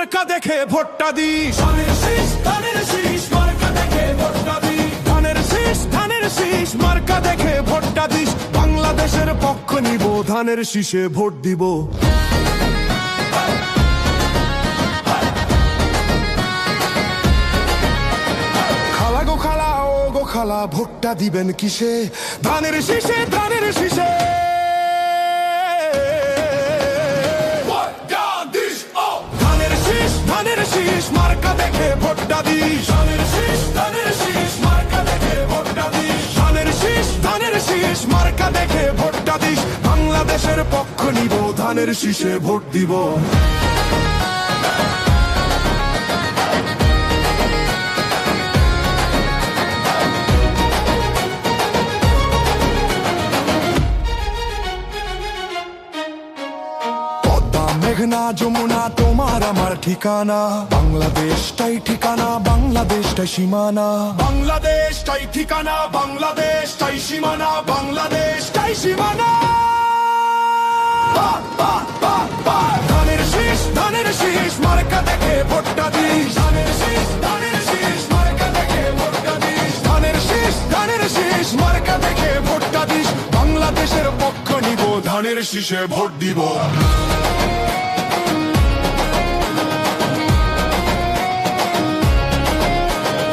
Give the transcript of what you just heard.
মার্কা দেখে ভোটটা দিস, ধানের শীষ ধানের শীষ মার্কা দেখে ভোটটা দিস, ধানের শীষ ধানের শীষ মার্কা দেখে ভোটটা দিস। বাংলাদেশের পক্ষ নিব, ধানের শীষে ভোট দিব। খালা গো খালা, ও গো খালা, ভোটটা দিবেন কিসে? ধানের শীষে, ধানের শীষে। ধানের শীষ মার্কা দেখে ভোটটা দিস, ধানের শীষ ধানের শীষ মার্কা দেখে ভোটটা দিস, ধানের শীষ ধানের শীষ মার্কা দেখে ভোটটা দিস। বাংলাদেশের পক্ষ নিব, ধানের শীষে ভোট দিব। মেঘনা যমুনা তোমার আমার ঠিকানা, বাংলাদেশটাই ঠিকানা, বাংলাদেশটাই সীমানা, বাংলাদেশটাই ঠিকানা, বাংলাদেশটাই সীমানা, বাংলাদেশটাই সীমানা। ধানের শীষ ধানের শীষ মার্কা দেখে ভোটটা দিস, ধানের শীষ ধানের শীষ মার্কা দেখে ভোটটা দিস, ধানের শীষ ধানের শীষ মার্কা দেখে ভোটটা দিস। বাংলাদেশের পক্ষ নিব, ধানের শীষে ভোট দিব।